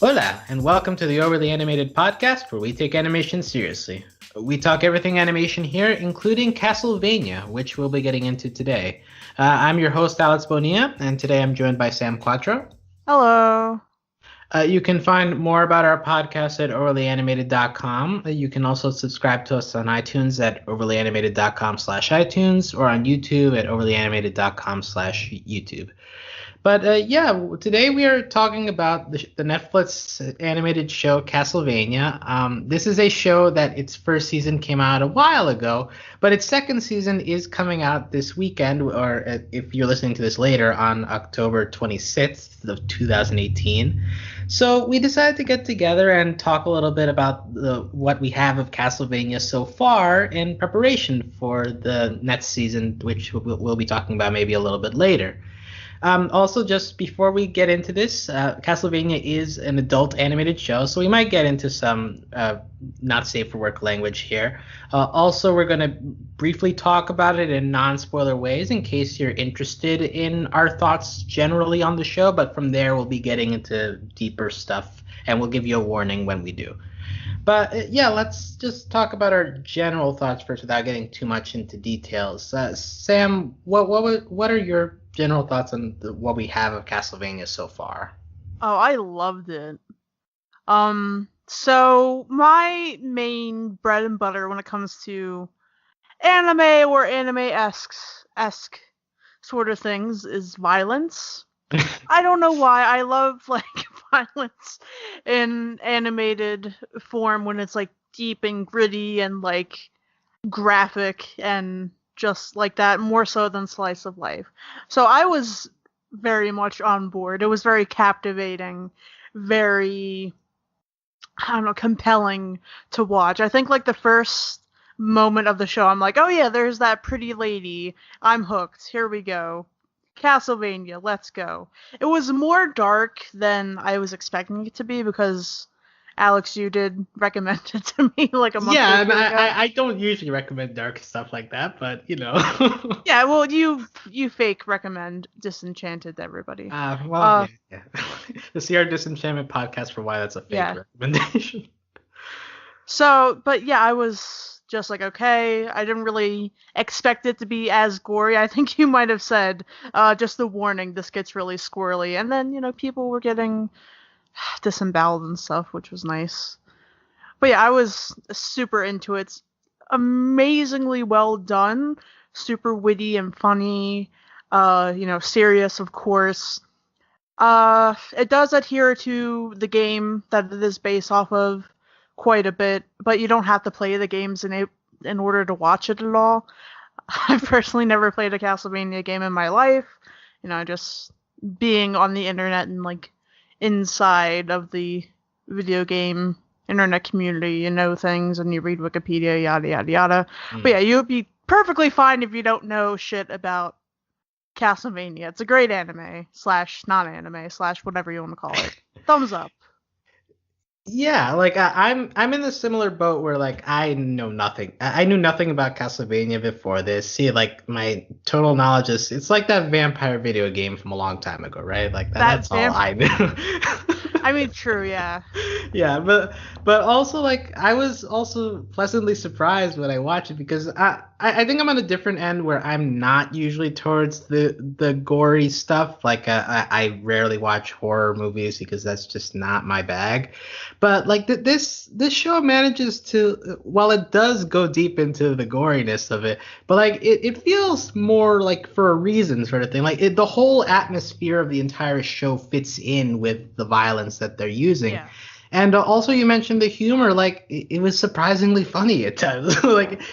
Hola, and welcome to the Overly Animated podcast where we take animation seriously. We talk everything animation here, including Castlevania, which we'll be getting into today. I'm your host, Alex Bonilla, and today I'm joined by Sam Quattro. Hello. You can find more about our podcast at overlyanimated.com. You can also subscribe to us on iTunes at overlyanimated.com/iTunes or on YouTube at overlyanimated.com/YouTube. But today we are talking about the Netflix animated show Castlevania. This is a show that its first season came out a while ago, but its second season is coming out this weekend, or if you're listening to this later, on October 26th of 2018. So we decided to get together and talk a little bit about what we have of Castlevania so far in preparation for the next season, which we'll be talking about maybe a little bit later. Also, just before we get into this, Castlevania is an adult animated show, so we might get into some not safe for work language here. Also, we're going to briefly talk about it in non-spoiler ways in case you're interested in our thoughts generally on the show, but from there we'll be getting into deeper stuff, and we'll give you a warning when we do. But let's just talk about our general thoughts first without getting too much into details. Sam, what are your general thoughts on what we have of Castlevania so far? Oh, I loved it. So my main bread and butter when it comes to anime or anime-esque sort of things is violence. I don't know why. I love violence in animated form when it's deep and gritty and graphic and just like that, more so than slice of life. So I was very much on board. It was very captivating, very, I don't know, compelling to watch. I think the first moment of the show, I'm like, oh yeah, there's that pretty lady. I'm hooked. Here we go. Castlevania, let's go. It was more dark than I was expecting it to be because Alex, you did recommend it to me a month ago. I don't usually recommend dark stuff like that, but Yeah, well, you fake recommend Disenchanted to everybody. The CR Disenchantment podcast for why that's a fake recommendation. So, but yeah, I was just okay, I didn't really expect it to be as gory. I think you might have said, just the warning, this gets really squirrely. And then, people were getting disemboweled and stuff, which was nice. But yeah, I was super into it. It's amazingly well done, super witty and funny, serious, of course. It does adhere to the game that it is based off of quite a bit, but you don't have to play the games in order to watch it at all. I've personally never played a Castlevania game in my life. Just being on the internet and inside of the video game internet community, things, and you read Wikipedia, yada yada yada. But yeah, you would be perfectly fine if you don't know shit about Castlevania. It's a great anime / non-anime / whatever you want to call it. Thumbs up. Yeah, I'm in a similar boat where I know nothing. I knew nothing about Castlevania before this. See, my total knowledge it's like that vampire video game from a long time ago, right? That's all I knew. I mean, true, yeah. Yeah, but also I was also pleasantly surprised when I watched it because I think I'm on a different end where I'm not usually towards the gory stuff. I rarely watch horror movies because that's just not my bag. But this show manages to, while it does go deep into the goriness of it, but it feels more for a reason sort of thing. The whole atmosphere of the entire show fits in with the violence that they're using. Yeah. And also you mentioned the humor, it was surprisingly funny at times.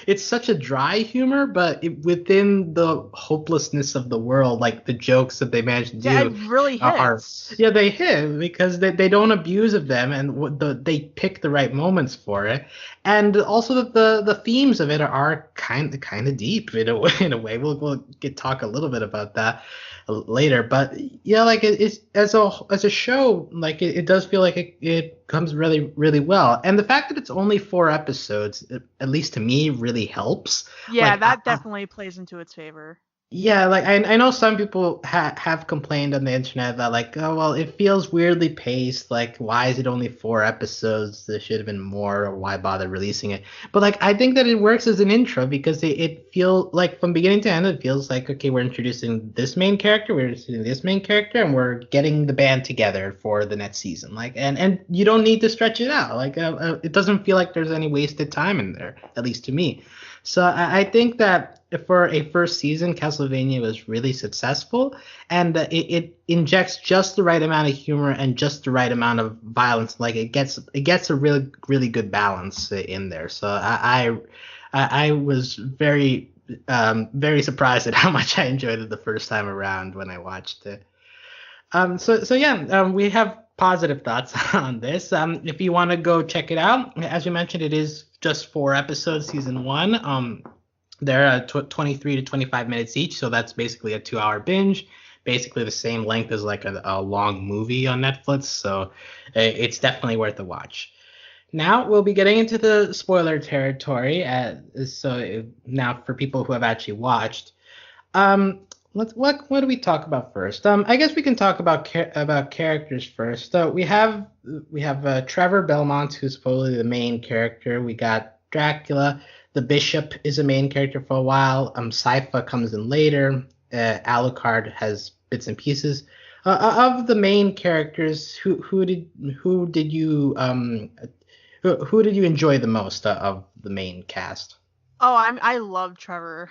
It's such a dry humor, but within the hopelessness of the world, the jokes that they managed to do it really hits. They hit because they don't abuse of them, and they pick the right moments for it. And also that the themes of it are kind of deep in a way. We'll talk a little bit about that later, but yeah, it's as a show, it does feel like it comes really, really well. And the fact that it's only 4 episodes, at least to me, really helps. Yeah, that definitely plays into its favor. Yeah, like I know some people have complained on the internet that like, oh well, it feels weirdly paced. Like, why is it only 4 episodes? There should have been more, or why bother releasing it? But like, I think that it works as an intro because it feels like from beginning to end, it feels like okay, we're introducing this main character, we're introducing this main character, and we're getting the band together for the next season. Like, and you don't need to stretch it out. Like, it doesn't feel like there's any wasted time in there, at least to me. So I think that for a first season, Castlevania was really successful, and it injects just the right amount of humor and just the right amount of violence. Like it gets a really good balance in there. So I was very surprised at how much I enjoyed it the first time around when I watched it. So yeah, we have positive thoughts on this. If you want to go check it out, as you mentioned, it is just 4 episodes, season one. They're 23 to 25 minutes each, so that's basically a 2-hour binge, basically the same length as like a long movie on Netflix. So it's definitely worth a watch. Now we'll be getting into the spoiler territory. Now for people who have actually watched, what do we talk about first? I guess we can talk about characters first. So we have Trevor Belmont, who's supposedly the main character. We got Dracula. The Bishop is a main character for a while. Sypha comes in later. Alucard has bits and pieces. Of the main characters, who did you enjoy the most of the main cast? Oh, I love Trevor.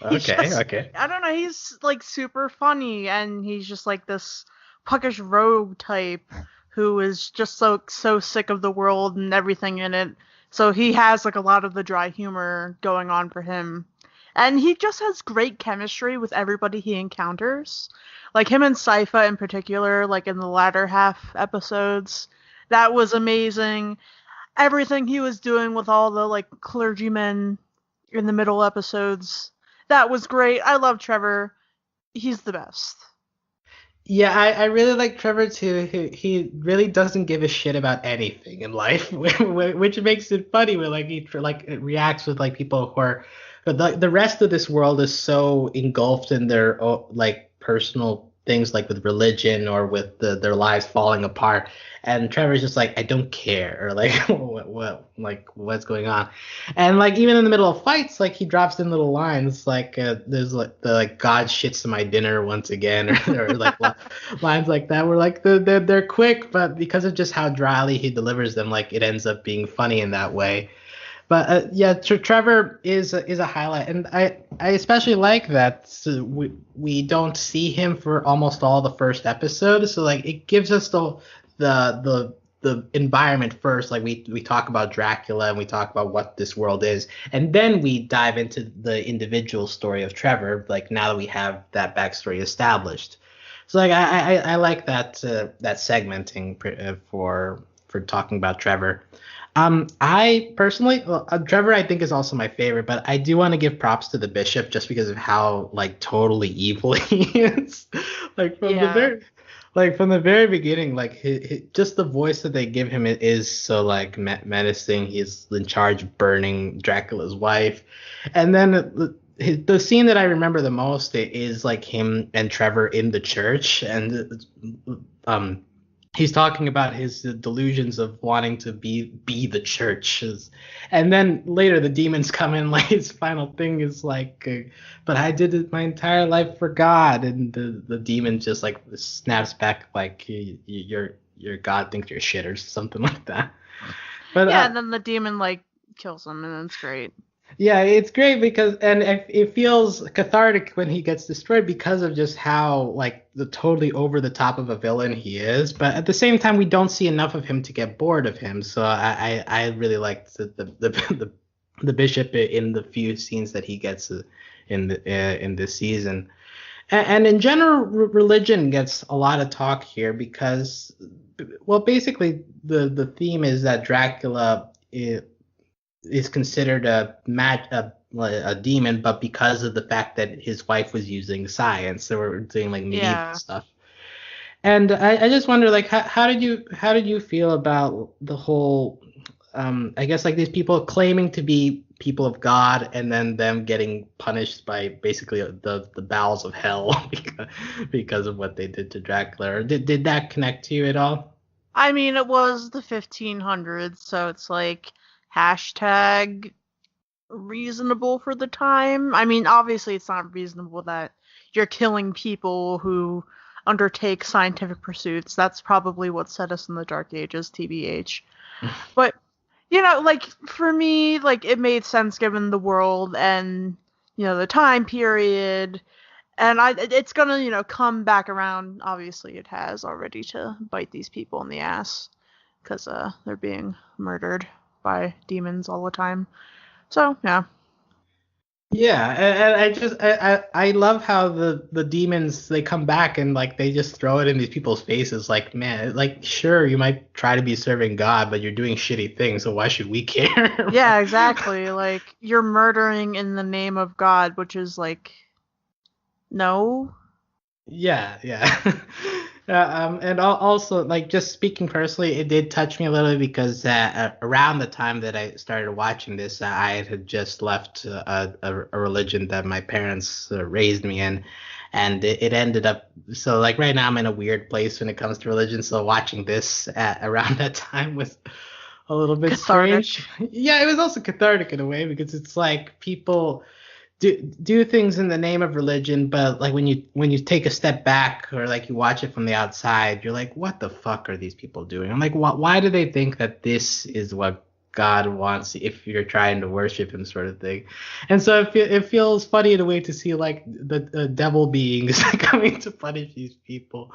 He's Okay, just, okay. I don't know, he's like super funny, and he's just like this puckish rogue type who is just so sick of the world and everything in it. So he has like a lot of the dry humor going on for him. And he just has great chemistry with everybody he encounters. Like him and Sypha in particular, like in the latter half episodes. That was amazing. Everything he was doing with all the like clergymen in the middle episodes. That was great. I love Trevor. He's the best. Yeah, I really like Trevor too. He really doesn't give a shit about anything in life, which makes it funny when like it reacts with like people who are the rest of this world is so engulfed in their like personal things like with religion or with their lives falling apart, and Trevor's just like I don't care or like what's going on, and like even in the middle of fights, like he drops in little lines like there's like the like God shits to my dinner once again or like lines like that were like they're quick, but because of just how dryly he delivers them, like it ends up being funny in that way. But yeah, Trevor is a highlight, and I especially like that we don't see him for almost all the first episode, so like it gives us the environment first. Like we talk about Dracula and we talk about what this world is, and then we dive into the individual story of Trevor. Like now that we have that backstory established, so like I like that segmenting for talking about Trevor. I personally, well, Trevor, I think is also my favorite, but I do want to give props to the Bishop just because of how like totally evil he is. like from the Yeah. very, like from the very beginning, like just the voice that they give him is so like menacing. He's in charge of burning Dracula's wife, and then the scene that I remember the most is like him and Trevor in the church, and um he's talking about his delusions of wanting to be the church, and then later the demons come in. Like his final thing is like but I did it my entire life for God, and the demon just like snaps back like your God thinks you're shit or something like that. But Yeah, and then the demon like kills him, and it's great. yeah, it's great because and it feels cathartic when he gets destroyed because of just how like the totally over the top of a villain he is. But at the same time, we don't see enough of him to get bored of him. So I really liked the bishop in the few scenes that he gets in this season. And in general, religion gets a lot of talk here because, well, basically the theme is that Dracula is considered a demon, but because of the fact that his wife was using science, they were doing like medieval Yeah. stuff. And I just wonder, like, how did you feel about the whole, I guess like these people claiming to be people of God, and then them getting punished by basically the bowels of hell because of what they did to Dracula. Or did that connect to you at all? I mean, it was the 1500s, so it's like hashtag reasonable for the time. I mean, obviously it's not reasonable that you're killing people who undertake scientific pursuits. That's probably what set us in the Dark Ages, TBH. But, like, for me, like, it made sense given the world and, the time period. And it's gonna, come back around. Obviously, it has already to bite these people in the ass because they're being murdered by demons all the time. So yeah. Yeah, and I love how the demons, they come back and like they just throw it in these people's faces. Like, man, like sure you might try to be serving God, but you're doing shitty things, so why should we care? Yeah, exactly. Like, you're murdering in the name of God, which is like, no. Yeah, yeah. And also, like, just speaking personally, it did touch me a little bit because around the time that I started watching this, I had just left a religion that my parents raised me in, and it ended up, so like right now I'm in a weird place when it comes to religion. So watching this around that time was a little bit Cathartic. strange. Yeah, it was also cathartic in a way because it's like people do things in the name of religion, but like when you take a step back or like you watch it from the outside, you're like, what the fuck are these people doing? I'm like, why do they think that this is what God wants if you're trying to worship him, sort of thing? And so it feels funny in a way to see like the devil beings coming to punish these people.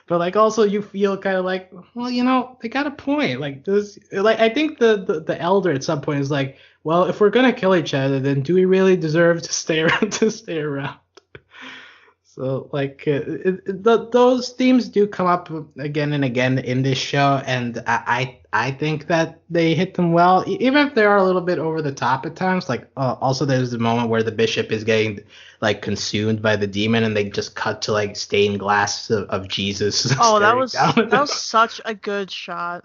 But like also you feel kind of like, well, they got a point. Like this, like I think the elder at some point is like, well, if we're gonna kill each other, then do we really deserve to stay around to stay around? So like those themes do come up again and again in this show, and I think that they hit them well, even if they are a little bit over the top at times. Like also there's the moment where the bishop is getting like consumed by the demon, and they just cut to like stained glass of Jesus. Oh, staring down at that them. was such a good shot.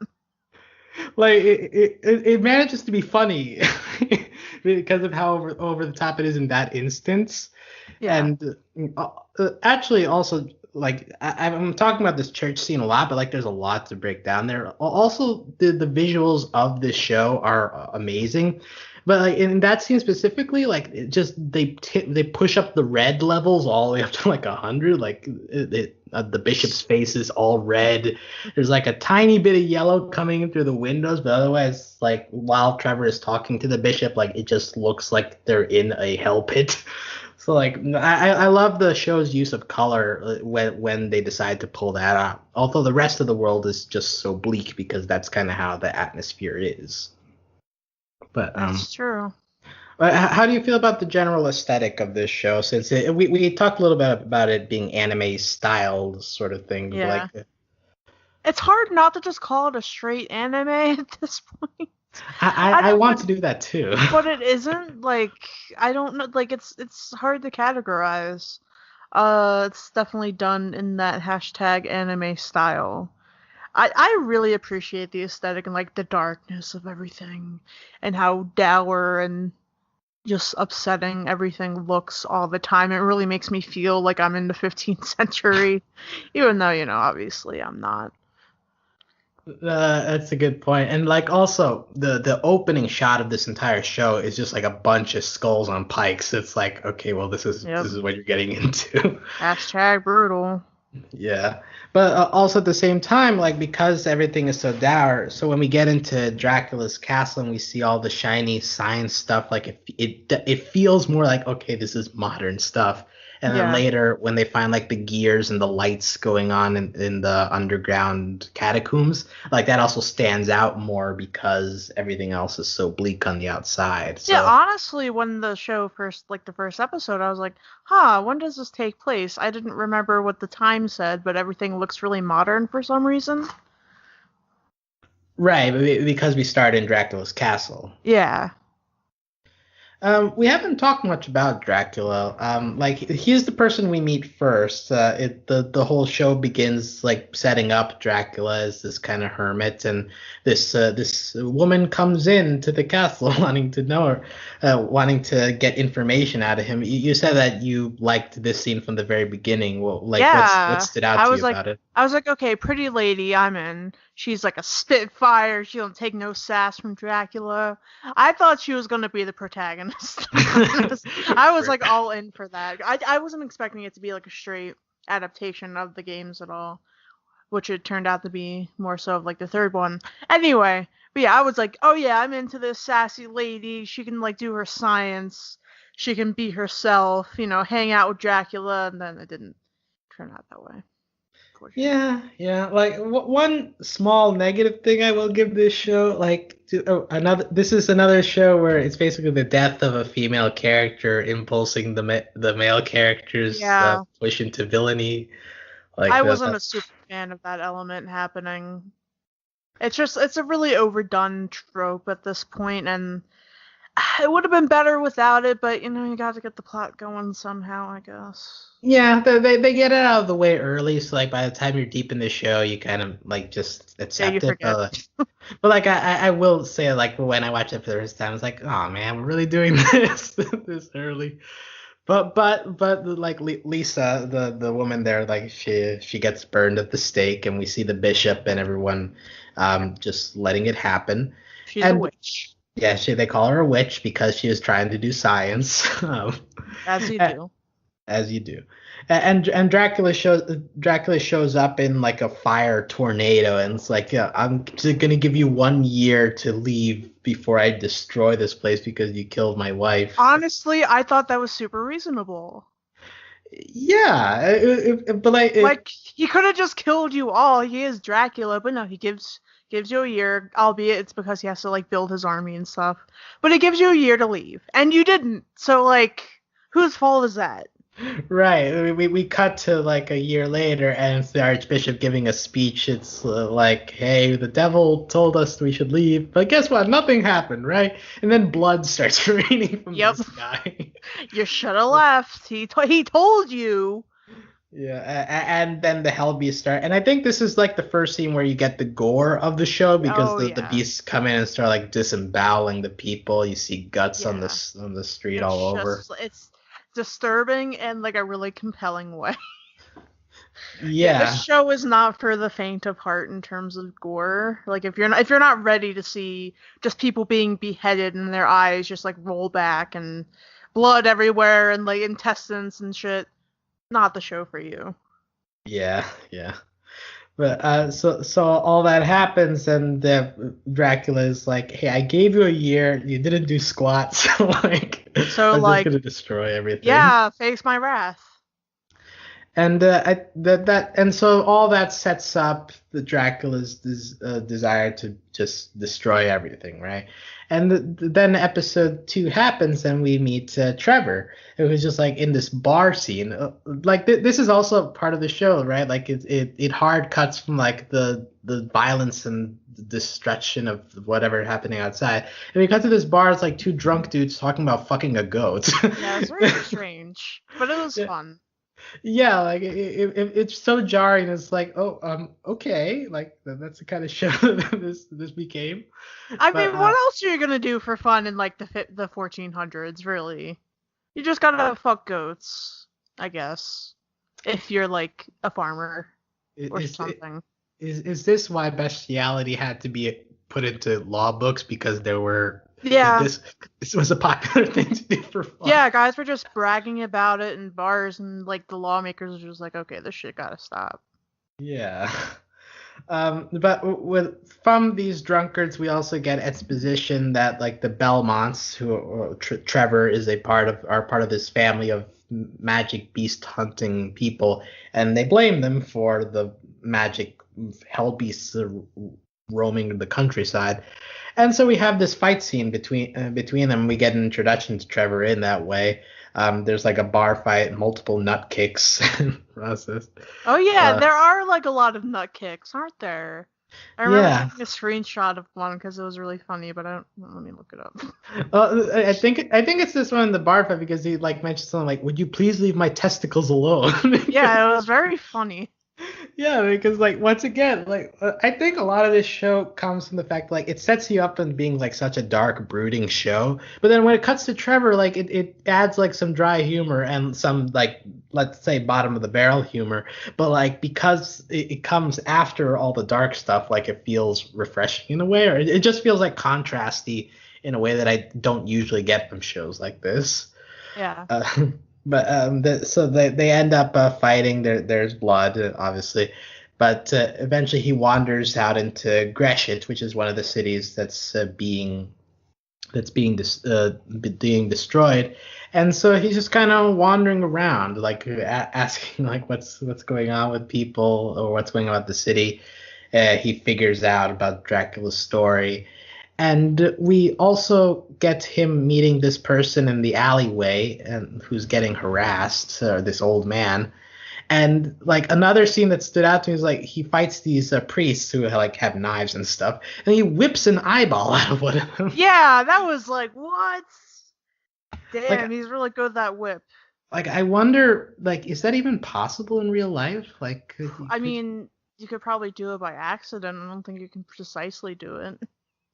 Like it manages to be funny because of how over the top it is in that instance. Yeah. And actually, also, like I'm talking about this church scene a lot, but like there's a lot to break down there. Also, the visuals of this show are amazing, but like in that scene specifically, like it just they push up the red levels all the way up to like 100. Like the bishop's face is all red. There's like a tiny bit of yellow coming in through the windows, but otherwise, like while Trevor is talking to the bishop, like it just looks like they're in a hell pit. So like I love the show's use of color when they decide to pull that out. Although the rest of the world is just so bleak because that's kind of how the atmosphere is. But That's true. how do you feel about the general aesthetic of this show? Since we talked a little bit about it being anime styled sort of thing, but Yeah. like It's hard not to just call it a straight anime at this point. I want to do that too. But it isn't, like, I don't know, like, it's hard to categorize. It's definitely done in that hashtag anime style. I really appreciate the aesthetic and like the darkness of everything and how dour and just upsetting everything looks all the time. It really makes me feel like I'm in the 15th century, even though, obviously I'm not. That's a good point. And like also the opening shot of this entire show is just like a bunch of skulls on pikes. It's like, okay, well Yep. this is what you're getting into. Hashtag brutal. Yeah. But also at the same time, like because everything is so dour, so when we get into Dracula's castle and we see all the shiny science stuff, like it feels more like, okay, this is modern stuff. And then Yeah. later, when they find like the gears and the lights going on in the underground catacombs, like that also stands out more because everything else is so bleak on the outside. So, Yeah, honestly, when the show first, like the first episode, I was like, when does this take place? I didn't remember what the time said, but everything looks really modern for some reason. right, because we start in Dracula's castle. Yeah. We haven't talked much about Dracula. Like he's the person we meet first. The whole show begins like setting up Dracula as this kind of hermit, and this woman comes in to the castle wanting to know, wanting to get information out of him. You said that you liked this scene from the very beginning. Well, like what Yeah. stood out I to was you like about it? I was like, okay, pretty lady, I'm in. She's like a spitfire. She don't take no sass from Dracula. I thought she was gonna be the protagonist. To be honest. I was like all in for that. I wasn't expecting it to be like a straight adaptation of the games at all, which it turned out to be more so of like the third one. Anyway, but yeah, I was like, oh yeah, I'm into this sassy lady. She can like do her science. She can be herself, hang out with Dracula, and then it didn't turn out that way. Yeah, yeah. Like one small negative thing I will give this show, this is another show where it's basically the death of a female character impulsing the male characters Yeah, push into villainy. Like I that. wasn't a super fan of that element happening. It's a really overdone trope at this point, and it would have been better without it. But you got to get the plot going somehow, I guess. Yeah, they get it out of the way early, so like by the time you're deep in the show, you kind of like just Yeah, you accept it. forget. But like I will say like when I watched it for the first time, I was like, oh man, we're really doing this this early. But like Lisa, the woman there, like she gets burned at the stake, and we see the bishop and everyone just letting it happen. She's a And witch, yeah, they call her a witch because she is trying to do science. as you do. As you do. And Dracula shows up in like a fire tornado, and it's like, yeah, I'm just gonna give you 1 year to leave before I destroy this place because you killed my wife. Honestly, I thought that was super reasonable. Yeah, but Like he could have just killed you all. He is Dracula, but no, he gives you a year, albeit it's because he has to like build his army and stuff. But he gives you a year to leave, and you didn't. So like, whose fault is that? right. We cut to like a year later, and it's the Archbishop giving a speech. It's like, hey, the devil told us we should leave, but guess what? Nothing happened, right? And then blood starts raining from Yep. the sky. You should have left. He told you. Yeah, and then the hell beasts start, and I think this is like the first scene where you get the gore of the show because Oh the yeah. beasts come in and start like disemboweling the people. You see guts on Yeah. the street all over. It's disturbing in like a really compelling way. Yeah, Yeah, this show is not for the faint of heart in terms of gore. Like if you're not ready to see just people being beheaded and their eyes just like roll back and blood everywhere and like intestines and shit, not the show for you. yeah. But so all that happens, and Dracula is like, hey, I gave you a year, you didn't do squat, so like So I'm just like, gonna destroy everything. yeah, face my wrath. And and so all that sets up the Dracula's desire to just destroy everything, right? And then episode 2 happens, and we meet Trevor, who's just like in this bar scene. This is also part of the show, right? Like it hard cuts from like the violence and the destruction of whatever happening outside, and we cut to this bar. It's like two drunk dudes talking about fucking a goat. Yeah, it's very strange, but it was fun. Yeah, like it's so jarring. It's like, oh, okay, like that's the kind of show that this became. I But mean, what else are you gonna do for fun in like the 1400s? Really, you just gotta fuck goats, I guess, if you're like a farmer or is something. is this why bestiality had to be put into law books because there were Yeah, this was a popular thing to do for fun? yeah, guys were just bragging about it in bars, and like the lawmakers were just like, okay, this shit gotta stop. Yeah. But from these drunkards, we also get exposition that like the Belmonts, who Trevor is are part of this family of magic beast hunting people, and they blame them for the magic hell beasts roaming the countryside. And so we have this fight scene between them. We get an introduction to Trevor in that way. There's like a bar fight, multiple nut kicks process. Oh yeah, there are like a lot of nut kicks, aren't there? I remember Yeah. taking a screenshot of one because it was really funny, but I don't. Let me look it up. I think it's this one in the bar fight because he like mentioned something like, "Would you please leave my testicles alone?" Yeah, it was very funny. Yeah, because like once again, like I think a lot of this show comes from the fact like it sets you up in being like such a dark, brooding show, but then when it cuts to Trevor, like it adds like some dry humor and some like let's say bottom of the barrel humor, but like because it comes after all the dark stuff, like it feels refreshing in a way, or it just feels like contrasty in a way that I don't usually get from shows like this. Yeah. Uh, but so they end up fighting. There's blood, obviously, but eventually he wanders out into Greshit, which is one of the cities being destroyed, and so he's just kind of wandering around, like asking like what's going on with people or what's going on with the city. He figures out about Dracula's story. And we also get him meeting this person in the alleyway and who's getting harassed, this old man. And like another scene that stood out to me is like he fights these priests who like have knives and stuff, and he whips an eyeball out of one of them. Yeah, that was like what? Like, Damn, he's really good at that whip. like I wonder, like, is that even possible in real life? Like, I mean, you could probably do it by accident. I don't think you can precisely do it.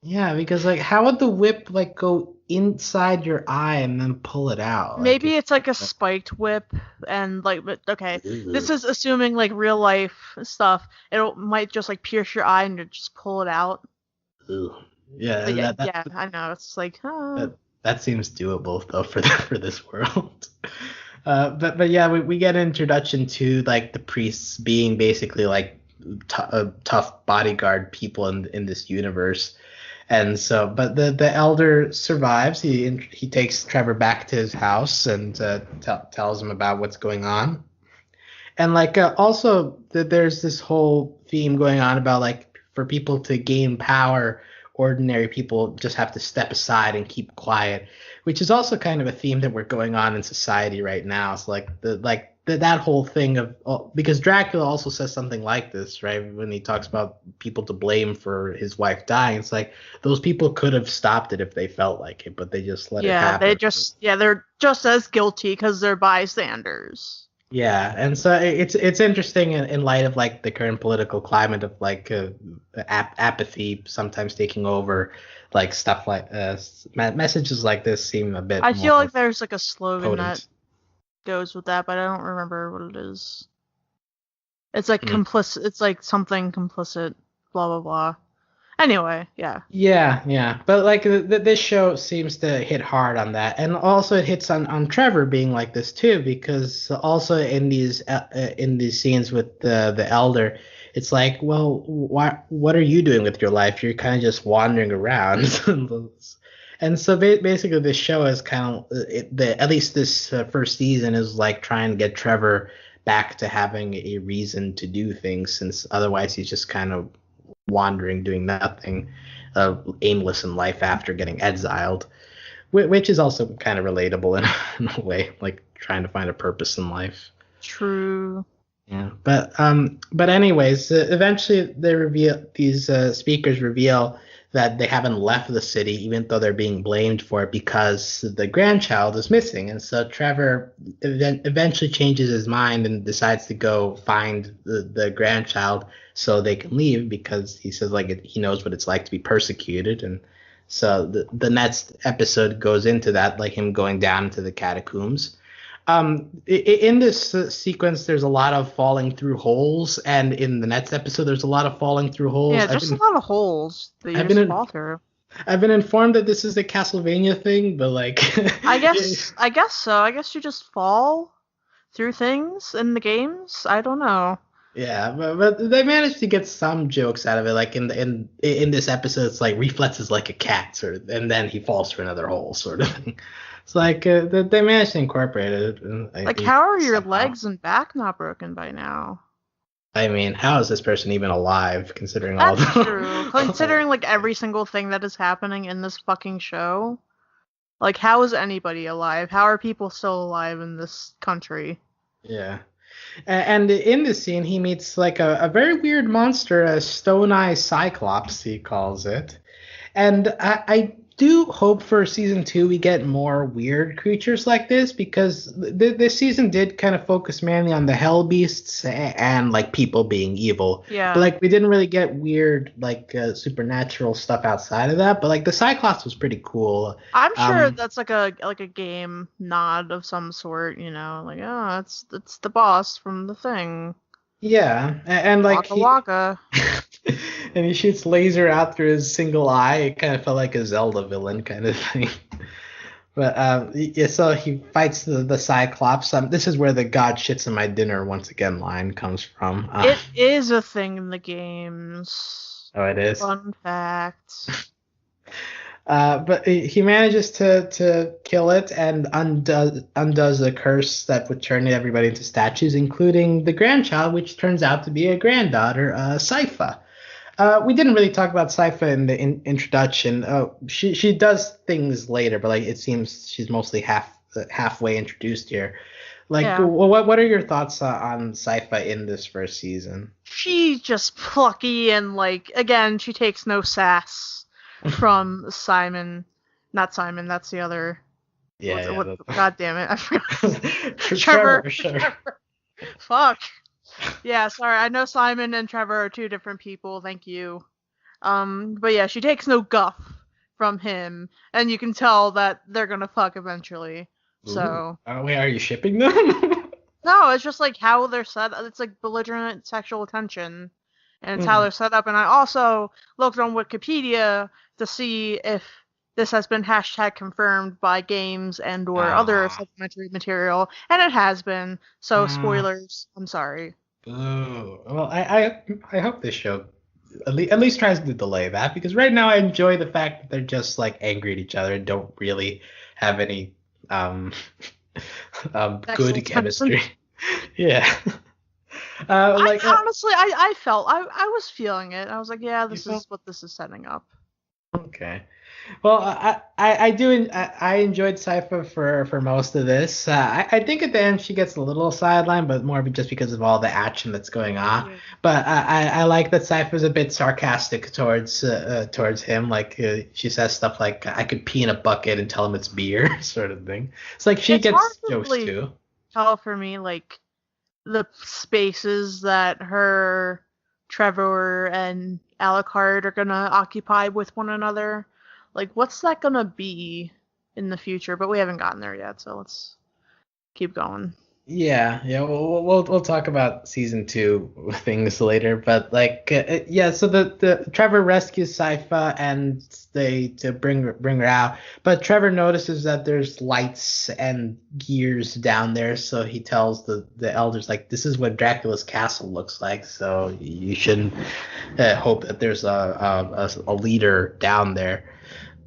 yeah, because like, how would the whip like go inside your eye and then pull it out? Like, Maybe it's like a spiked whip, and like, but okay, this is assuming like real life stuff. It might just like pierce your eye and you just pull it out. Ugh. Yeah, But yeah, that, that yeah, I know. It's like, huh. that that seems doable though for this world. But yeah, we get an introduction to like the priests being basically like tough bodyguard people in this universe. And so, but the elder survives. He takes Trevor back to his house and tells him about what's going on. And like also there's this whole theme going on about like for people to gain power, ordinary people just have to step aside and keep quiet, which is also kind of a theme that we're going on in society right now. It's that whole thing of because Dracula also says something like this, right? When he talks about people to blame for his wife dying, it's like those people could have stopped it if they felt like it, but they just let it Yeah, happen. they're just as guilty because they're bystanders. Yeah, and so it's interesting in light of like the current political climate of like apathy sometimes taking over, like stuff like messages like this seem a bit I feel more like there's like a slogan that potent. goes with that, but I don't remember what it is. It's like Mm. complicit. It's like something complicit. Blah blah blah. Anyway, yeah. Yeah, yeah, but like this show seems to hit hard on that, and also it hits on Trevor being like this too, because also in these scenes with the elder, it's like, well, what are you doing with your life? You're kind of just wandering around, and so basically this show is kind of at least this first season is like trying to get Trevor back to having a reason to do things, since otherwise he's just kind of wandering, doing nothing, aimless in life after getting exiled, which is also kind of relatable in a way, like trying to find a purpose in life. True. Yeah, but anyways, eventually these speakers reveal that they haven't left the city, even though they're being blamed for it because the grandchild is missing. And so Trevor eventually changes his mind and decides to go find the grandchild so they can leave because he says like he knows what it's like to be persecuted. And so the next episode goes into that, like him going down into the catacombs. In this sequence, there's a lot of falling through holes, and in the next episode, there's a lot of falling through holes. Yeah, just a lot of holes that you I've just been fall through. I've been informed that this is a Castlevania thing, but like, I guess so. I guess you just fall through things in the games. I don't know. yeah, but they managed to get some jokes out of it. Like in this episode, it's like Reflex is like a cat, sort of, and then he falls through another hole, sort of thing. It's like they managed to incorporate it. Like, how are your Somehow. legs and back not broken by now? I mean, how is this person even alive, considering all That's the true. Considering like every single thing that is happening in this fucking show, like how is anybody alive? How are people still alive in this country? Yeah. And in this scene, he meets like a very weird monster, a stone eye cyclops, he calls it. And I do hope for season two we get more weird creatures like this because this season did kind of focus mainly on the hell beasts and like people being evil. But Yeah. like we didn't really get weird like supernatural stuff outside of that. But like the Cyclops was pretty cool. I'm sure Um, that's like a game nod of some sort, like, oh, it's the boss from the thing. yeah, and like Waka waka. and he shoots laser out through his single eye. It kind of felt like a Zelda villain kind of thing. But yeah, so he fights the Cyclops. This is where the "God shits in my dinner" once again line comes from. It is a thing in the games. Oh, it is. Fun fact. But he manages to kill it and undoes the curse that would turn everybody into statues, including the grandchild, which turns out to be a granddaughter, Sypha. We didn't really talk about Sypha in the introduction. She does things later, but like it seems she's mostly halfway introduced here. Like, Yeah. what are your thoughts on Sypha in this first season? She's just plucky and like again, she takes no sass from Simon. Not Simon, that's the other. Yeah, What, yeah. God damn it, I forgot. Trevor, sure. Trevor. Fuck. Yeah, sorry. I know Simon and Trevor are two different people. Thank you. But yeah, she takes no guff from him, and you can tell that they're gonna fuck eventually. Ooh. So Wait, are you shipping them? no, it's just like how they're set. It's like belligerent sexual attention, and it's how Hmm. they're set up. And I also looked on Wikipedia to see if this has been hashtag confirmed by games and or other Ah, supplementary material, and it has been. So ah, spoilers. I'm sorry. boo. Well, I hope this show at least tries to delay that because right now I enjoy the fact that they're just like angry at each other and don't really have any um Sexual good tension. chemistry. Yeah. Like Honestly, I felt I was feeling it. I was like, yeah, you this felt is what this is setting up. okay. Well, I enjoyed Sypha for most of this. I think at the end she gets a little sidelined, but more of just because of all the action that's going on. Yeah. But I like that Sypha's a bit sarcastic towards him. Like she says stuff like "I could pee in a bucket and tell him it's beer," sort of thing. It's like she It's hard gets to jokes really too. tell for me, like the spaces that her, Trevor, and Alucard are gonna occupy with one another. Like, what's that gonna be in the future? But we haven't gotten there yet, so let's keep going. Yeah, yeah, we'll talk about season two things later, but like yeah, so the Trevor rescues Sypha and they to bring her out, but Trevor notices that there's lights and gears down there, so he tells the elders like this is what Dracula's castle looks like, so you shouldn't hope that there's a leader down there.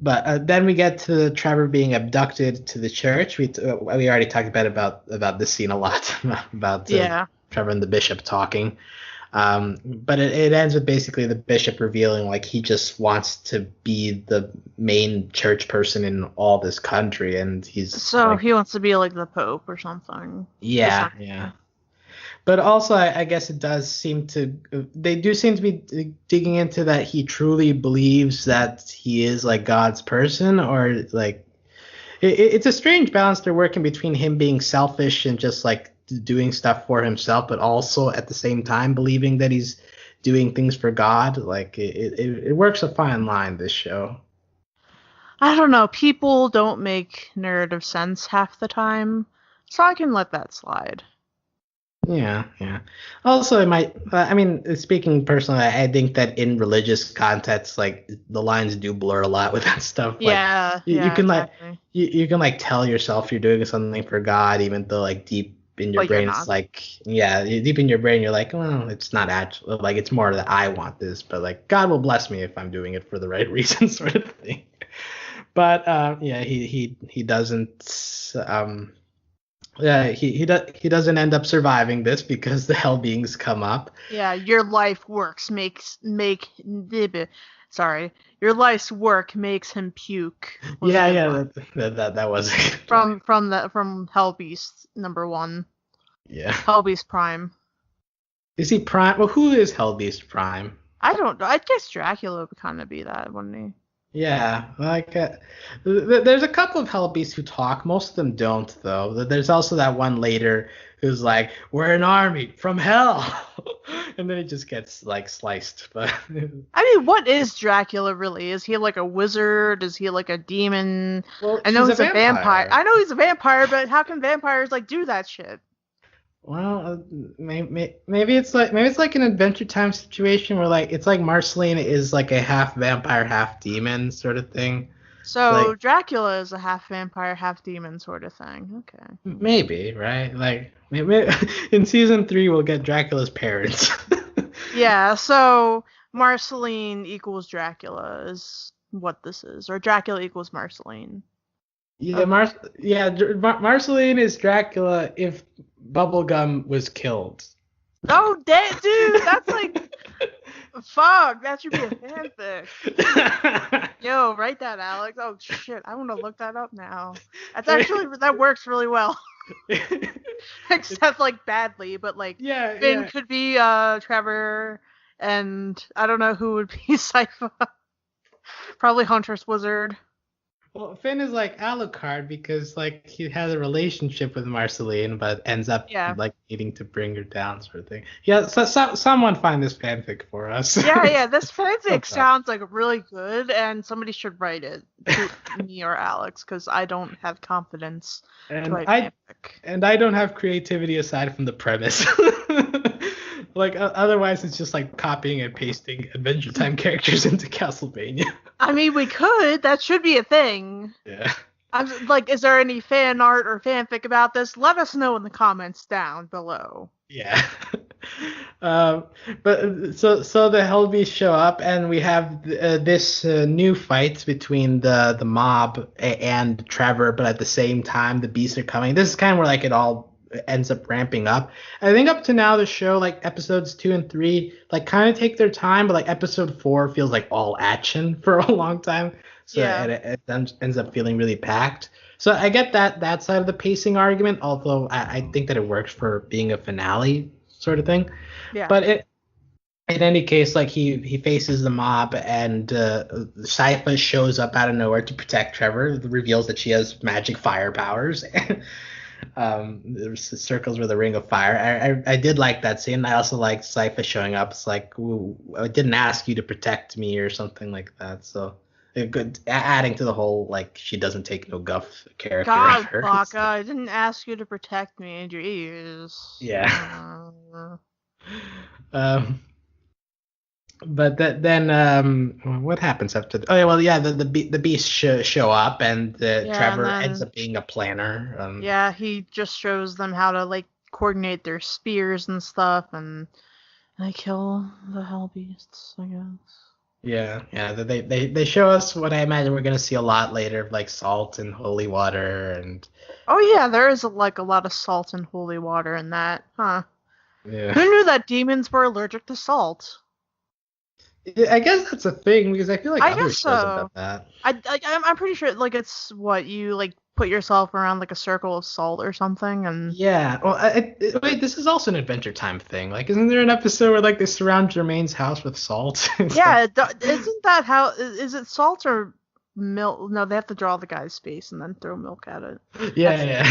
But then we get to Trevor being abducted to the church. We already talked about this scene a lot about Yeah. Trevor and the bishop talking. But it ends with basically the bishop revealing like he just wants to be the main church person in all this country, and he's So like, he wants to be like the Pope or something. yeah, yeah. But also, I guess it does seem to they do seem to be digging into that he truly believes that he is like God's person, or like it's a strange balance they're working between him being selfish and just like doing stuff for himself, but also at the same time believing that he's doing things for God. Like it works a fine line, this show. I don't know. People don't make narrative sense half the time, so I can let that slide. Yeah, yeah. Also, it might. I mean, speaking personally, I think that in religious contexts, like the lines do blur a lot with that stuff. Like, Yeah, you yeah, can like exactly. you can like tell yourself you're doing something for God, even though like deep in your But you're brain, it's not. like yeah, deep in your brain, you're like, well, it's not actually like it's more that I want this, but like God will bless me if I'm doing it for the right reasons, sort of thing. But yeah, he doesn't. Yeah, he doesn't end up surviving this because the hell beings come up. Yeah, your life works makes make sorry. Your life's work makes him puke was a Yeah, good yeah, line. that was a good line. From Hell Beast #1. Yeah. Hellbeast Prime. Is he Prime? Well, who is Hellbeast Prime? I don't know. I guess Dracula would kind of be that, wouldn't he? Yeah, like there's a couple of Hellbeasts who talk. Most of them don't, though. There's also that one later who's like, "We're an army from hell," and then it just gets like sliced. But I mean, what is Dracula really? Is he like a wizard? Is he like a demon? well, I know he's a he's a vampire. vampire. I know he's a vampire, but how can vampires like do that shit? Well, maybe it's like an Adventure Time situation where like it's like Marceline is like a half vampire, half demon sort of thing. So Like Dracula is a half vampire, half demon sort of thing. Okay. maybe, right? Like maybe in season 3 we'll get Dracula's parents. Yeah, so Marceline equals Dracula is what this is, or Dracula equals Marceline. Yeah, Okay. Marceline is Dracula if Bubblegum was killed. Oh, dude, that's like fuck. That should be a fanfic. Yo, write that, Alex. Oh shit, I want to look that up now. That's actually that works really well. Except like badly, but like Yeah, Finn yeah. could be Trevor, and I don't know who would be Sypha. Probably Huntress Wizard. Well, Finn is like Alucard because like he has a relationship with Marceline, but ends up Yeah. like needing to bring her down, sort of thing. Yeah, someone find this fanfic for us. Yeah, this fanfic Okay. sounds like really good, and somebody should write it to me or Alex, because I don't have confidence to And write I fanfic. don't have creativity aside from the premise. Like otherwise, it's just like copying and pasting Adventure Time characters into Castlevania. I mean, we could. That should be a thing. Yeah. I'm like, is there any fan art or fanfic about this? Let us know in the comments down below. Yeah. But so the Hellbeasts show up, and we have this new fight between the mob and Trevor, but at the same time the beasts are coming. This is kind of where like it all ends up ramping up. I think up to now the show, like episodes 2 and 3, like kind of take their time, but like episode 4 feels like all action for a long time. So Yeah. it ends up feeling really packed. So I get that side of the pacing argument, although I think that it works for being a finale sort of thing. Yeah. But in any case, like he faces the mob, and Sypha shows up out of nowhere to protect Trevor. Reveals that she has magic fire powers. There's circles with a ring of fire. I did like that scene. I also liked Sypha showing up. It's like, ooh, I didn't ask you to protect me or something like that. So good, adding to the whole like she doesn't take no guff character. God, Baka, I didn't ask you to protect me, jeez. Yeah. But then what happens after? Oh yeah, well yeah, the beasts show up, and Trevor ends up being a planner. Yeah, he just shows them how to like coordinate their spears and stuff, and they kill the hell beasts, I guess. Yeah. They show us what I imagine we're gonna see a lot later, like salt and holy water, and oh yeah, there is like a lot of salt and holy water in that, huh? Yeah. Who knew that demons were allergic to salt? I guess that's a thing because I feel like I other guess shows have so. done that. I'm pretty sure like it's what you like put yourself around like a circle of salt or something, and Yeah. Well, wait, this is also an Adventure Time thing. Like, isn't there an episode where like they surround Jermaine's house with salt? yeah, isn't that how? Is it salt or milk? No, they have to draw the guy's face and then throw milk at it. Yeah.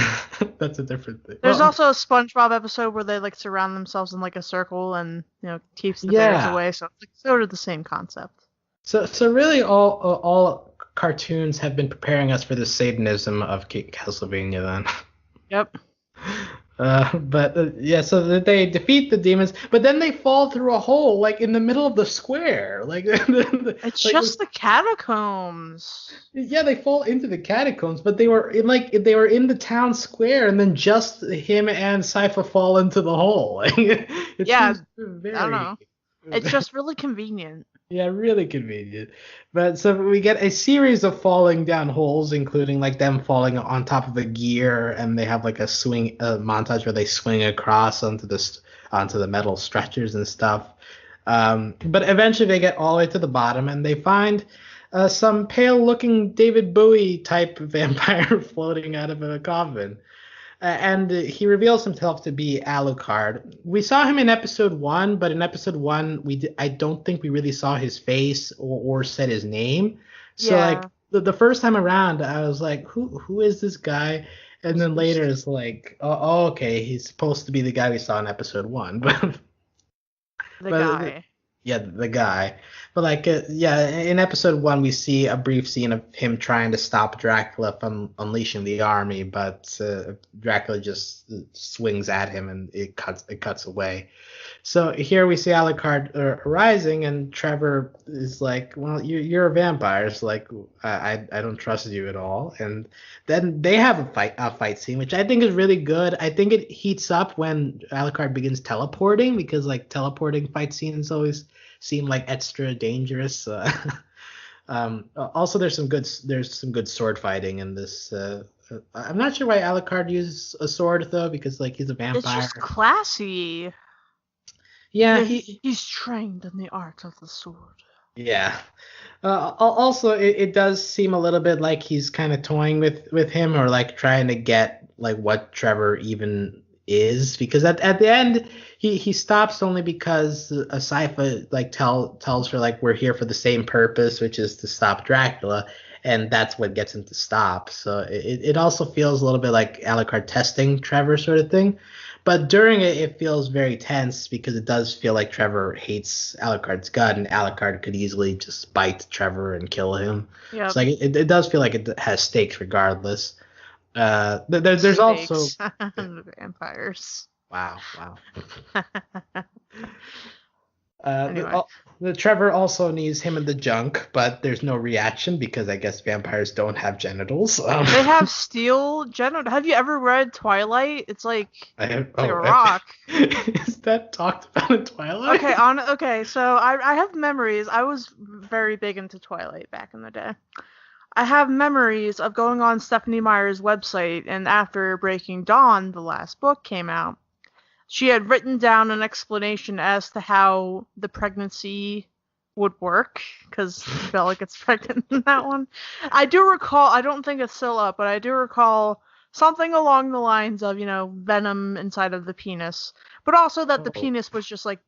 That's a different thing. There's Well, also a SpongeBob episode where they like surround themselves in like a circle and keeps the bears away. So it's like sort of the same concept. So really, all cartoons have been preparing us for the Satanism of Castlevania, then. Yep. Yeah, so they defeat the demons, but then they fall through a hole, like in the middle of the square, like It's like, just the catacombs. yeah, they fall into the catacombs, but they were in the town square, and then just him and Sypha fall into the hole. It Yeah, seems very, I don't know. It's just really convenient. Yeah, really convenient. But so we get a series of falling down holes, including like them falling on top of a gear, and they have like a montage where they swing across onto the metal stretchers and stuff. But eventually they get all the way to the bottom, and they find some pale-looking David Bowie type vampire floating out of a coffin. And he reveals himself to be Alucard. We saw him in episode 1, but in episode 1, I don't think we really saw his face or said his name. So like Yeah. the first time around, I was like, who is this guy? And then later it's like, oh, okay, he's supposed to be the guy we saw in episode 1, The but guy. yeah, the guy. But like, yeah, in episode 1, we see a brief scene of him trying to stop Dracula from unleashing the army, but Dracula just swings at him and it cuts away. So here we see Alucard arising, and Trevor is like, "Well, you're a vampire. It's like I don't trust you at all." And then they have a fight scene, which I think is really good. I think it heats up when Alucard begins teleporting, because like teleporting fight scenes always seem like extra dangerous. Also, there's some good sword fighting in this. I'm not sure why Alucard uses a sword though, because like he's a vampire. It's just classy. Yeah, he's trained in the art of the sword. Yeah. Also, it does seem a little bit like he's kind of toying with him, or like trying to get like what Trevor even is, because at the end he stops only because a Sypha like tells her like we're here for the same purpose, which is to stop Dracula, and that's what gets him to stop. So it also feels a little bit like Alucard testing Trevor sort of thing. But during it feels very tense, because it does feel like Trevor hates Alucard's gut, and Alucard could easily just bite Trevor and kill him. Yeah. So like it does feel like it has stakes regardless. There's Stakes. also vampires. Wow. Anyway. The Trevor also needs him in the junk, but there's no reaction because I guess vampires don't have genitals. They have steel genitals. Have you ever read Twilight? It's like a rock. Is that talked about in Twilight? Okay. So I have memories. I was very big into Twilight back in the day. I have memories of going on Stephenie Meyer's website, and after Breaking Dawn, the last book, came out, she had written down an explanation as to how the pregnancy would work, because Bella gets pregnant in that one. I do recall, I don't think it's still up, but I do recall something along the lines of, venom inside of the penis, but also that the penis was just like,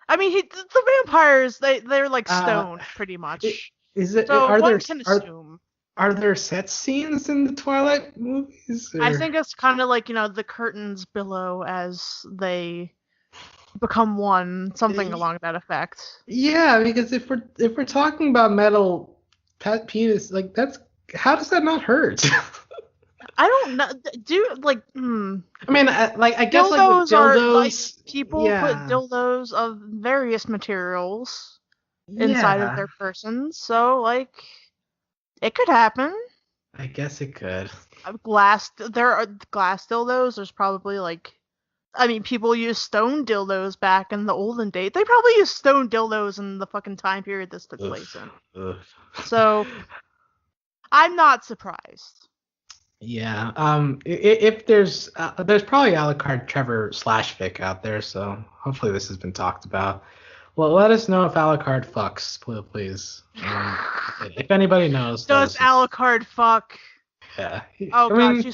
I mean, the vampires, they're like stoned, pretty much. Is it? So one can assume. Are there set scenes in the Twilight movies? Or? I think it's kind of like, the curtains billow as they become one, something along that effect. Yeah, because if we're talking about metal penis, like how does that not hurt? I don't know. I mean, I guess dildos like with dildos, are like people yeah. put dildos of various materials inside of their persons, so like it could happen. I guess it could. There are glass dildos. There's probably people use stone dildos back in the olden days. They probably used stone dildos in the fucking time period this took place in. So I'm not surprised. Yeah. If there's probably Alucard Trevor /fic out there, so hopefully this has been talked about. Well, let us know if Alucard fucks, please. If anybody knows. Does Alucard fuck? Yeah. God,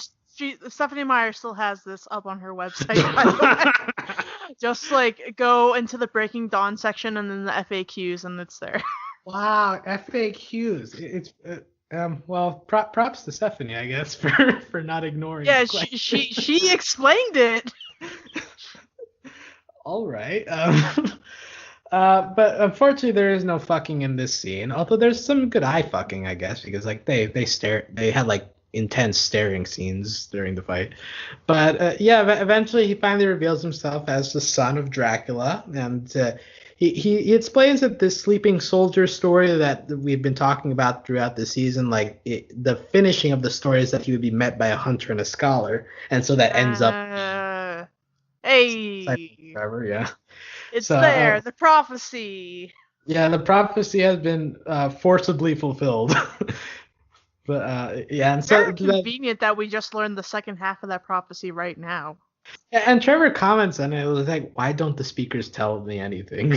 Stephenie Meyer still has this up on her website, by the way. Just go into the Breaking Dawn section and then the FAQs, and it's there. Wow, FAQs. It's props to Stephanie, I guess, for not ignoring. Yeah, she explained it. All right. But unfortunately, there is no fucking in this scene. Although there's some good eye fucking, I guess, because they had intense staring scenes during the fight. But eventually he finally reveals himself as the son of Dracula, and he explains that this sleeping soldier story that we've been talking about throughout the season, the finishing of the story is that he would be met by a hunter and a scholar, and so that ends up. Hey. Forever, yeah. It's there, the prophecy. Yeah, the prophecy has been forcibly fulfilled. But and so very convenient that we just learned the second half of that prophecy right now. And Trevor comments on it. It was like, why don't the speakers tell me anything?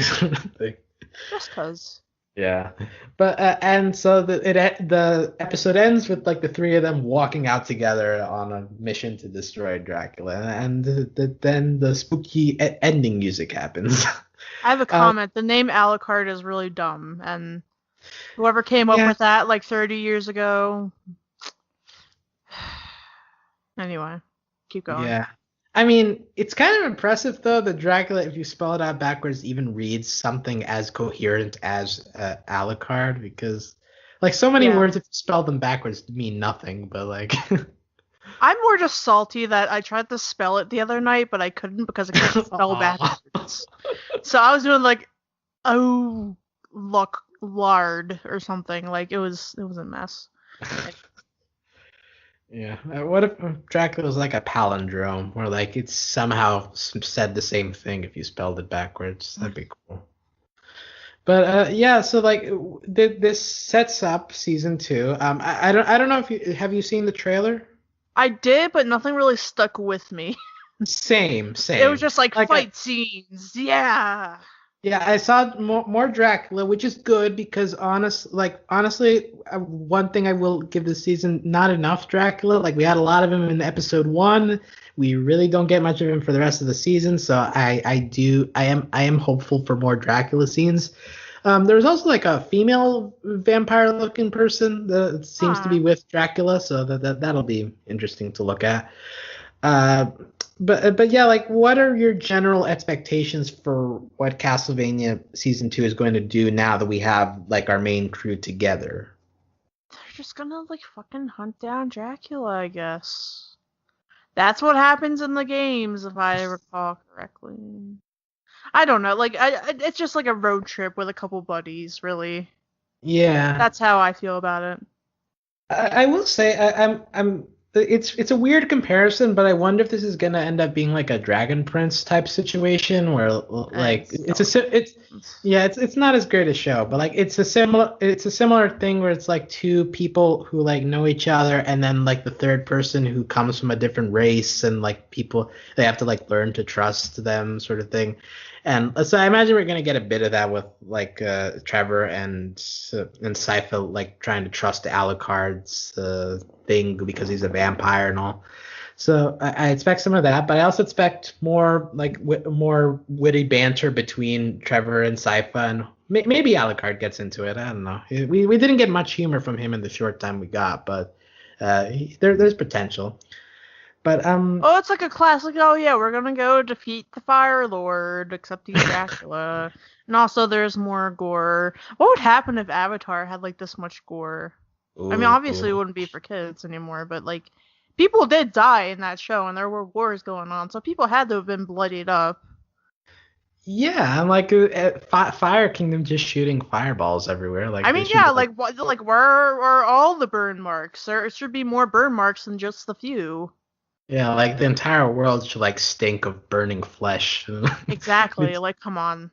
Just cause. Yeah, but and so the episode ends with like the three of them walking out together on a mission to destroy Dracula, and then the spooky ending music happens. I have a Um, comment. The name Alucard is really dumb, and whoever came up yeah, with that like 30 years ago. Anyway, keep going. yeah. I mean, it's kind of impressive though that Dracula, if you spell it out backwards, even reads something as coherent as Alucard, because like so many Yeah. words, if you spell them backwards, mean nothing. But like, I'm more just salty that I tried to spell it the other night, but I couldn't because I couldn't spell Aw. backwards. So I was doing like, oh, look, lard or something. Like it was a mess. Yeah. What if Dracula was like a palindrome, where like it's somehow said the same thing if you spelled it backwards? That'd be cool. But yeah, so like this sets up season two. I don't know if you have you seen the trailer? I did, but nothing really stuck with me. Same, It was same. just like Like fight scenes. Yeah. yeah, I saw more Dracula, which is good because honestly, one thing I will give this season, not enough Dracula. Like we had a lot of him in episode one. We really don't get much of him for the rest of the season. So I am hopeful for more Dracula scenes. There was also like a female vampire looking person that seems to Huh. be with Dracula, so that'll be interesting to look at. Uh, but yeah, like what are your general expectations for what Castlevania season two is going to do now that we have like our main crew together? They're just gonna like fucking hunt down Dracula, I guess. That's what happens in the games, if I recall correctly. I don't know. Like, it's just like a road trip with a couple buddies, really. Yeah, That's how I feel about it. I will say I'm it's a weird comparison, but I wonder if this is gonna end up being like a Dragon Prince type situation where like It's it's silly. it's yeah it's not as great a show, but like it's a similar thing where it's like two people who like know each other and then like the third person who comes from a different race and like people they have to like learn to trust them sort of thing. And so I imagine we're gonna get a bit of that with like Trevor and Sypha like trying to trust Alucard's thing because he's a vampire and all. So I expect some of that, but I also expect more like more witty banter between Trevor and Sypha, and maybe Alucard gets into it. I don't know. We didn't get much humor from him in the short time we got, but there's potential. But Oh, it's like a classic. Oh yeah, we're gonna go defeat the Fire Lord, except he's Dracula. And also, there's more gore. What would happen if Avatar had like this much gore? I mean, obviously, it ooh. wouldn't be for kids anymore, but like, people did die in that show, and there were wars going on, so people had to have been bloodied up. Yeah, and like Fire Kingdom just shooting fireballs everywhere. Like I they mean, should yeah, like like what, like where are all the burn marks? There should be more burn marks than just the few. yeah, like the entire world should like stink of burning flesh. Exactly. It's Like, come on.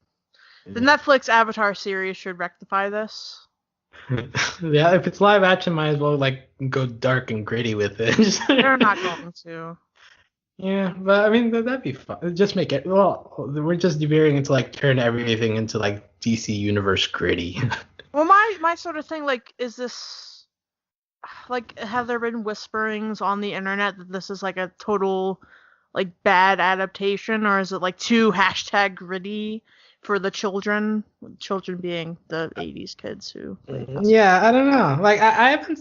The yeah. Netflix Avatar series should rectify this. Yeah, if it's live action, might as well like go dark and gritty with They're it. not going to. Yeah, but I mean that'd be fun. Just make it. Well, we're just veering into like turn everything into like DC Universe gritty. Well, my sort of thing, like, is this like, have there been whisperings on the internet that this is like a total like bad adaptation, or is it like too hashtag gritty for the children? Children being the '80s kids who played Castlevania. Yeah, I don't know. Like I haven't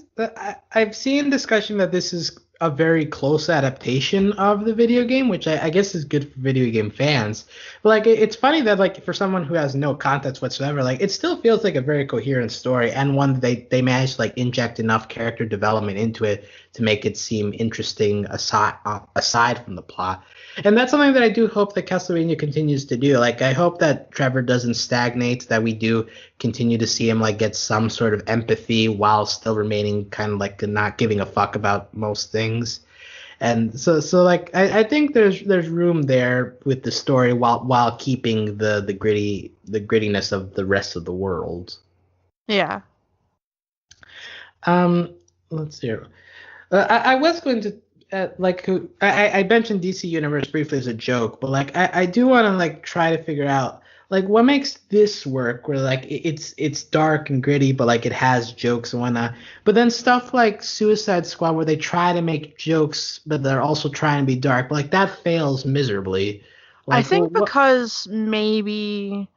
I've seen discussion that this is a very close adaptation of the video game, which I guess is good for video game fans. But like it's funny that like for someone who has no context whatsoever, like it still feels like a very coherent story and one that they managed to like inject enough character development into it to make it seem interesting aside from the plot. And that's something that I do hope that Castlevania continues to do. Like I hope that Trevor doesn't stagnate, that we do continue to see him like get some sort of empathy while still remaining kind of like not giving a fuck about most things. And so like I think there's room there with the story while keeping the grittiness of the rest of the world. Yeah. Let's see. I was going to I mentioned DC Universe briefly as a joke, but like I do want to like try to figure out like what makes this work where like it's dark and gritty but like it has jokes and whatnot, but then stuff like Suicide Squad where they try to make jokes but they're also trying to be dark, but like that fails miserably. I Like think what? because maybe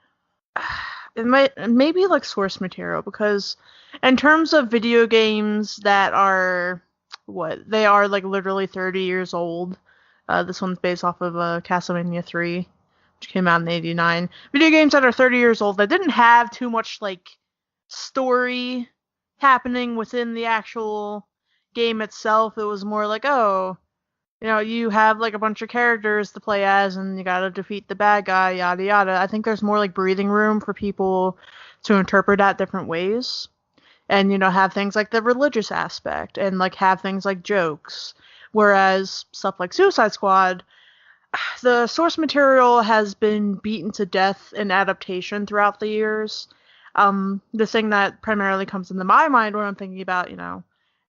it might maybe like source material, because in terms of video games that are what they are like literally 30 years old. This one's based off of Castlevania 3, which came out in '89. Video games that are 30 years old that didn't have too much like story happening within the actual game itself. It was more like, oh, you have like a bunch of characters to play as, and you gotta defeat the bad guy, yada yada. I think there's more like breathing room for people to interpret that different ways, and have things like the religious aspect, and like have things like jokes. Whereas stuff like Suicide Squad, the source material has been beaten to death in adaptation throughout the years. The thing that primarily comes into my mind when I'm thinking about,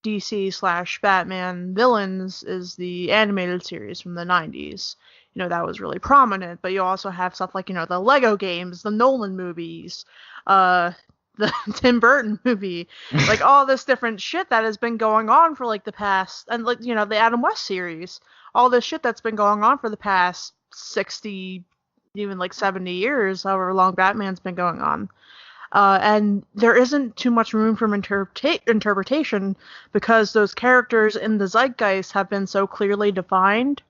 DC/Batman villains is the animated series from the 90s. That was really prominent, but you also have stuff like, the Lego games, the Nolan movies, the Tim Burton movie, like all this different shit that has been going on for like the past, and like, the Adam West series, all this shit that's been going on for the past 60, even like 70 years, however long Batman's been going on. And there isn't too much room for interpretation because those characters in the zeitgeist have been so clearly defined.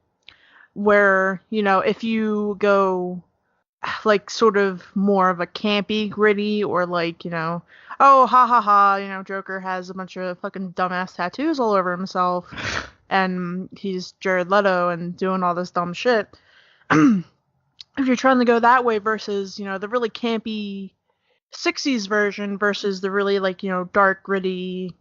Where, if you go like sort of more of a campy, gritty, or like, oh, ha ha ha, Joker has a bunch of fucking dumbass tattoos all over himself, and he's Jared Leto and doing all this dumb shit. If you're trying to go that way versus, the really campy 60s version versus the really like, dark, gritty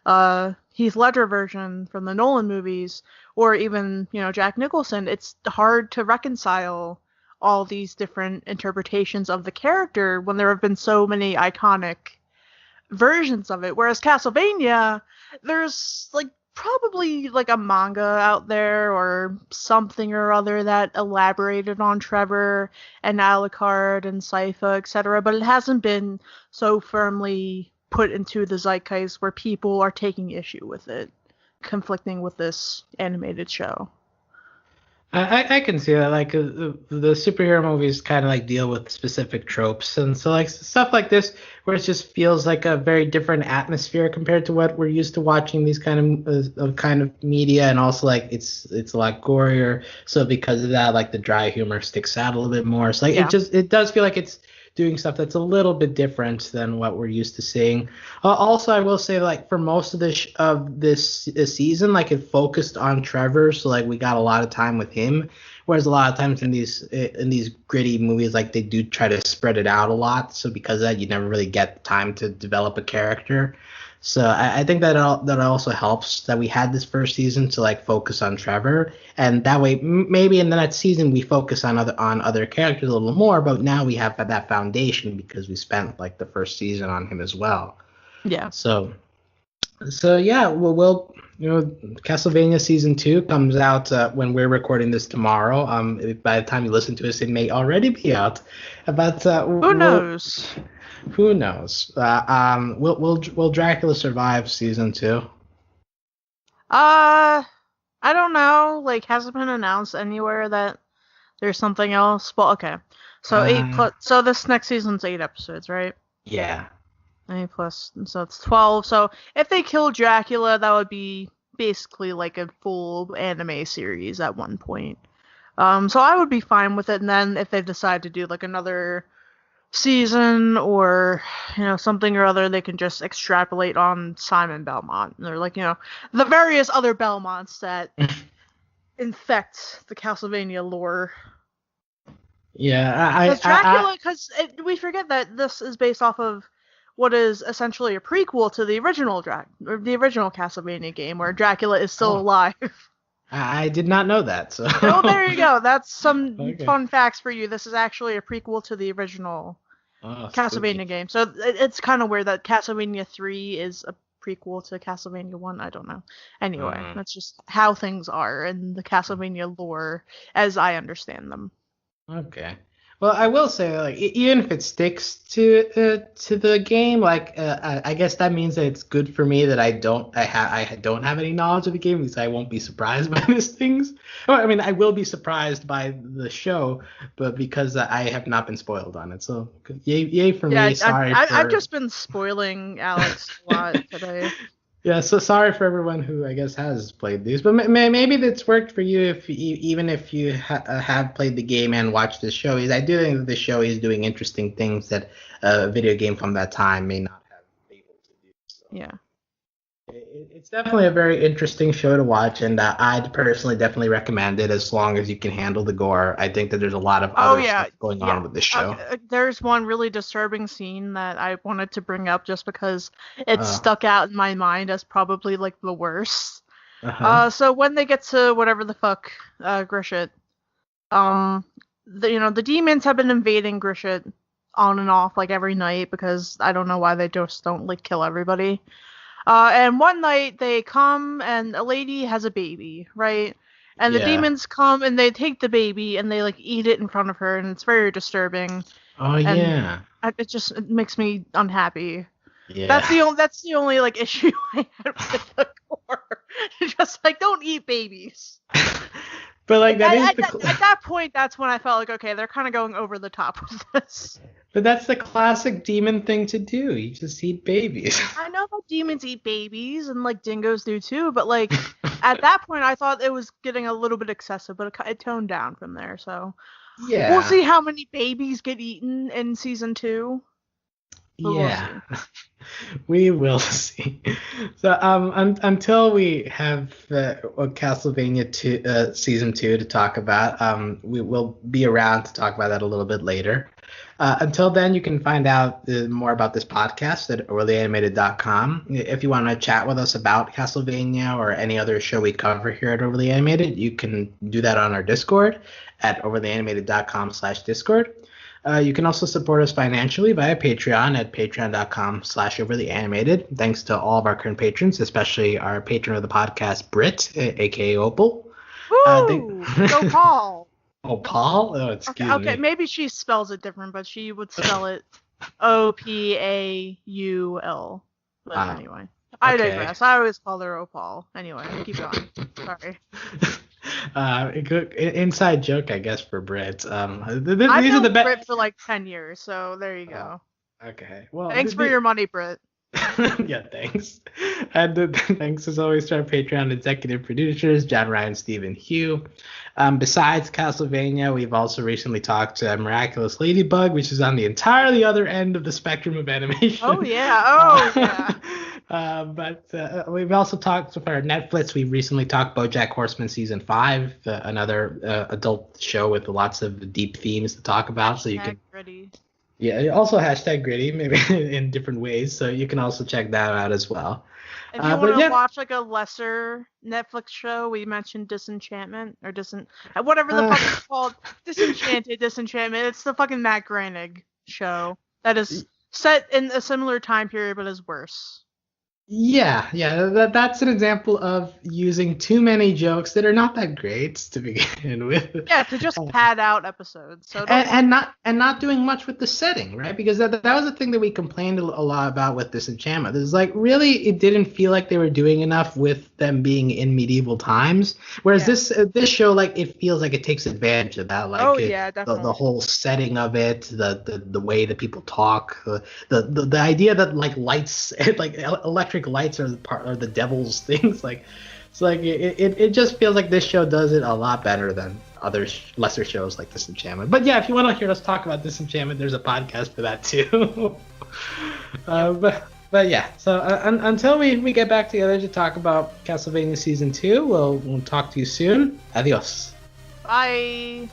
Heath Ledger version from the Nolan movies, or even, Jack Nicholson, it's hard to reconcile all these different interpretations of the character when there have been so many iconic versions of it. Whereas Castlevania, there's like probably like a manga out there or something or other that elaborated on Trevor and Alucard and Sypha, etc., but it hasn't been so firmly put into the zeitgeist where people are taking issue with it, conflicting with this animated show. I can see that. Like the superhero movies kind of like deal with specific tropes, and so like stuff like this, where it just feels like a very different atmosphere compared to what we're used to watching these kind of media, and also like it's a lot gorier. So because of that, like the dry humor sticks out a little bit more. So like Yeah. it does feel like it's doing stuff that's a little bit different than what we're used to seeing. Also, I will say like for most of this season, like it focused on Trevor, so like we got a lot of time with him. Whereas a lot of times in these gritty movies, like they do try to spread it out a lot. So because of that, you never really get time to develop a character. So I think that that also helps that we had this first season to like focus on Trevor, and that way maybe in the next season we focus on other characters a little more. But now we have that foundation because we spent like the first season on him as well. Yeah. So yeah, we'll Castlevania season 2 comes out when we're recording this tomorrow. By the time you listen to this, it may already be out. But Who knows? Who knows? Will Dracula survive season 2? I don't know. Like, hasn't been announced anywhere that there's something else. Well, okay. So So this next season's 8 episodes, right? Yeah. 8 plus, so it's 12. So if they kill Dracula, that would be basically like a full anime series at one point. So I would be fine with it. And then if they decide to do like another season or something or other, they can just extrapolate on Simon Belmont, or like the various other Belmonts that infect the Castlevania lore. Yeah, Because Dracula, because we forget that this is based off of what is essentially a prequel to the original the original Castlevania game, where Dracula is still alive. I did not know that. So. Oh, there you go. That's some Okay. fun facts for you. This is actually a prequel to the original Castlevania game. So it's kind of weird that Castlevania 3 is a prequel to Castlevania 1. I don't know. Anyway, that's just how things are in the Castlevania lore as I understand them. Okay. Well, I will say, like, even if it sticks to the game, like, I guess that means that it's good for me that I don't have any knowledge of the game, because I won't be surprised by these things. Well, I mean, I will be surprised by the show, but because I have not been spoiled on it, so yay for me. Sorry, I've just been spoiling Alex a lot today. Yeah, so sorry for everyone who I guess has played these, but maybe that's worked for you even if you have played the game and watched the show. I do think that the show is doing interesting things that a video game from that time may not have been able to do. So. Yeah. It's definitely a very interesting show to watch, and I'd personally definitely recommend it as long as you can handle the gore. I think that there's a lot of other stuff going on with this show. There's one really disturbing scene that I wanted to bring up just because it stuck out in my mind as probably like the worst. So when they get to whatever the fuck Grishit, the demons have been invading Grishit on and off like every night, because I don't know why they just don't like kill everybody. And one night they come and a lady has a baby, right? And the demons come and they take the baby and they like eat it in front of her, and it's very disturbing. Oh, and yeah. It makes me unhappy. Yeah. That's the only like issue I had with the gore. Just like, don't eat babies. But like at that point, that's when I felt like, okay, they're kind of going over the top with this. But that's the classic demon thing to do. You just eat babies. I know that demons eat babies, and like dingoes do too, but like at that point I thought it was getting a little bit excessive, but it toned down from there. So yeah, we'll see how many babies get eaten in season 2. Yeah, we will see. So until we have Castlevania 2, season 2 to talk about, we will be around to talk about that a little bit later. Until then, you can find out more about this podcast at overlyanimated.com. If you want to chat with us about Castlevania or any other show we cover here at Overly Animated, you can do that on our Discord at overlyanimated.com/Discord. You can also support us financially via Patreon at patreon.com/overlyanimated. Thanks to all of our current patrons, especially our patron of the podcast, Britt, aka Opal. Woo! Go Paul! Oh, Paul? Oh, excuse me. Okay, maybe she spells it different, but she would spell it Opaul. But anyway, I digress. I always call her Opal. Anyway, keep going. Sorry. Inside joke, I guess, for Brit. I've known Brit for like 10 years, so there you go. Okay. Well, thanks for your money, Brit. Yeah, thanks. And thanks as always to our Patreon executive producers, John, Ryan, Steve, Hugh. Besides Castlevania, we've also recently talked to Miraculous Ladybug, which is on the entirely other end of the spectrum of animation. Oh, yeah. But we've also talked for our Netflix. We recently talked BoJack Horseman Season 5, another adult show with lots of deep themes to talk about. Hashtag so you can. Gritty. Yeah, also hashtag gritty, maybe in different ways. So you can also check that out as well. If you want to watch like a lesser Netflix show, we mentioned Disenchantment or whatever the fuck it's called. Disenchantment. It's the fucking Matt Groening show that is set in a similar time period but is worse. Yeah, that's an example of using too many jokes that are not that great to begin with. Yeah, to just pad out episodes. So and not doing much with the setting, right? Because that was the thing that we complained a lot about with Disenchantment. It's like, really, it didn't feel like they were doing enough with them being in medieval times. Whereas this show, like, it feels like it takes advantage of that. Like, definitely. The whole setting of it, the way that people talk, the idea that like lights, like electric lights are the devil's things. Like, it's like it just feels like this show does it a lot better than other lesser shows like Disenchantment. But yeah, if you want to hear us talk about Disenchantment, there's a podcast for that too. But yeah, so until we get back together to talk about Castlevania Season 2, we'll talk to you soon. Adios. Bye.